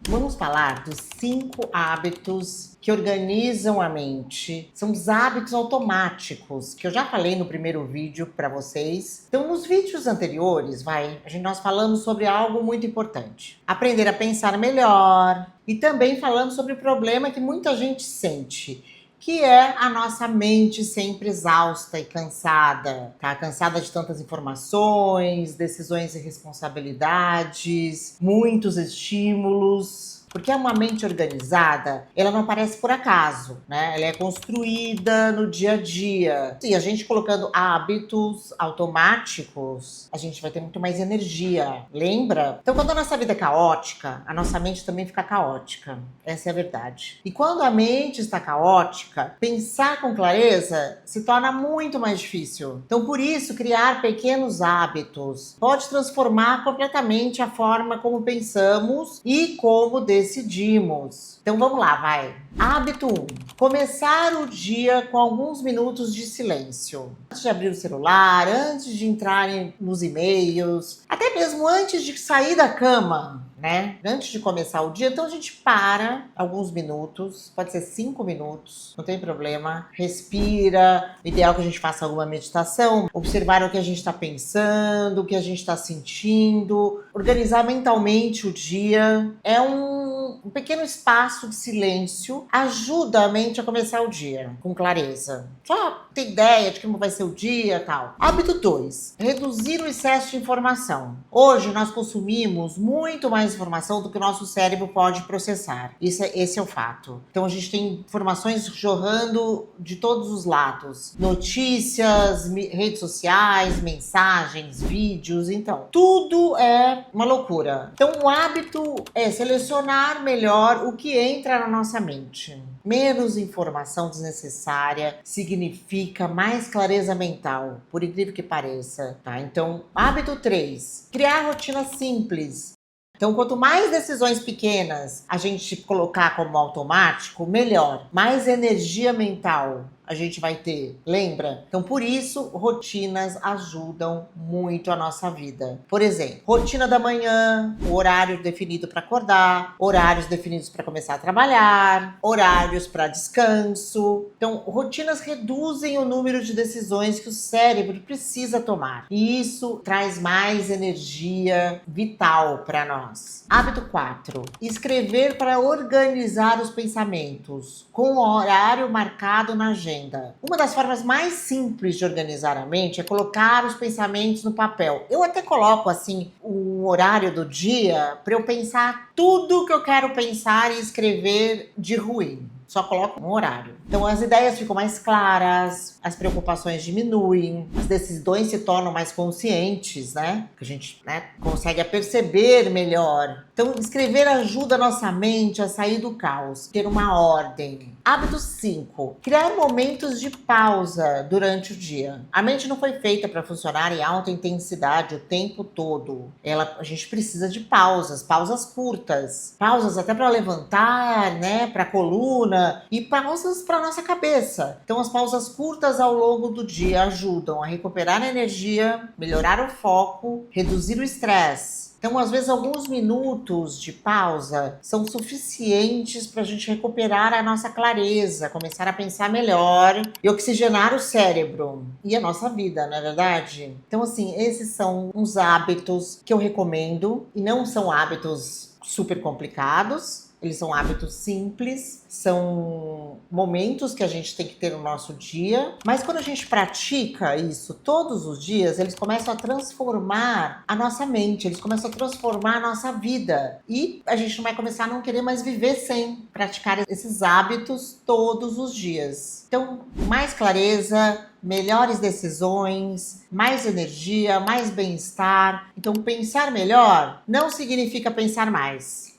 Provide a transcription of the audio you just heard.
Vamos falar dos 5 hábitos que organizam a mente. São os hábitos automáticos, que eu já falei no primeiro vídeo para vocês. Então, nos vídeos anteriores, nós falamos sobre algo muito importante. Aprender a pensar melhor. E também falamos sobre o problema que muita gente sente, que é a nossa mente sempre exausta e cansada, tá? Cansada de tantas informações, decisões e responsabilidades, muitos estímulos. Porque uma mente organizada, ela não aparece por acaso, né? Ela é construída no dia a dia. E a gente colocando hábitos automáticos, a gente vai ter muito mais energia, lembra? Então, quando a nossa vida é caótica, a nossa mente também fica caótica. Essa é a verdade. E quando a mente está caótica, pensar com clareza se torna muito mais difícil. Então, por isso, criar pequenos hábitos pode transformar completamente a forma como pensamos e como decidimos. Então vamos lá, vai. Hábito 1. Começar o dia com alguns minutos de silêncio. Antes de abrir o celular, antes de entrar nos e-mails, até mesmo antes de sair da cama, né? Antes de começar o dia, então a gente para alguns minutos, pode ser 5 minutos, não tem problema. Respira, o ideal é que a gente faça alguma meditação, observar o que a gente está pensando, o que a gente está sentindo, organizar mentalmente o dia. É um pequeno espaço de silêncio, ajuda a mente a começar o dia com clareza. Só ter ideia de como vai ser o dia e tal. Hábito 2. Reduzir o excesso de informação. Hoje nós consumimos muito mais informação do que o nosso cérebro pode processar. Esse é o fato. Então a gente tem informações jorrando de todos os lados. Notícias, redes sociais, mensagens, vídeos, então. Tudo é uma loucura. Então o hábito é selecionar melhor o que entra na nossa mente. Menos informação desnecessária significa mais clareza mental, por incrível que pareça, tá? Então, hábito 3. Criar rotina simples. Então, quanto mais decisões pequenas a gente colocar como automático, melhor. Mais energia mental a gente vai ter, lembra? Então, por isso, rotinas ajudam muito a nossa vida. Por exemplo, rotina da manhã, o horário definido para acordar, horários definidos para começar a trabalhar, horários para descanso. Então, rotinas reduzem o número de decisões que o cérebro precisa tomar. E isso traz mais energia vital para nós. Hábito 4. Escrever para organizar os pensamentos, com o horário marcado na agenda. Uma das formas mais simples de organizar a mente é colocar os pensamentos no papel. Eu até coloco assim o horário do dia para eu pensar tudo que eu quero pensar e escrever de ruim. Só coloco um horário. Então as ideias ficam mais claras, as preocupações diminuem, as decisões se tornam mais conscientes, né? Que a gente consegue perceber melhor. Então escrever ajuda a nossa mente a sair do caos, ter uma ordem. Hábito 5. Criar momentos de pausa durante o dia. A mente não foi feita para funcionar em alta intensidade o tempo todo. A gente precisa de pausas curtas. Pausas até para levantar, né? Para a coluna. E pausas para nossa cabeça. Então as pausas curtas ao longo do dia ajudam a recuperar a energia, melhorar o foco, reduzir o estresse. Então, às vezes, alguns minutos de pausa são suficientes para a gente recuperar a nossa clareza, começar a pensar melhor e oxigenar o cérebro e a nossa vida, não é verdade? Então, assim, esses são uns hábitos que eu recomendo e não são hábitos super complicados. Eles são hábitos simples, são momentos que a gente tem que ter no nosso dia, mas quando a gente pratica isso todos os dias, eles começam a transformar a nossa mente, eles começam a transformar a nossa vida. E a gente não vai começar a não querer mais viver sem praticar esses hábitos todos os dias. Então, mais clareza, melhores decisões, mais energia, mais bem-estar. Então, pensar melhor não significa pensar mais.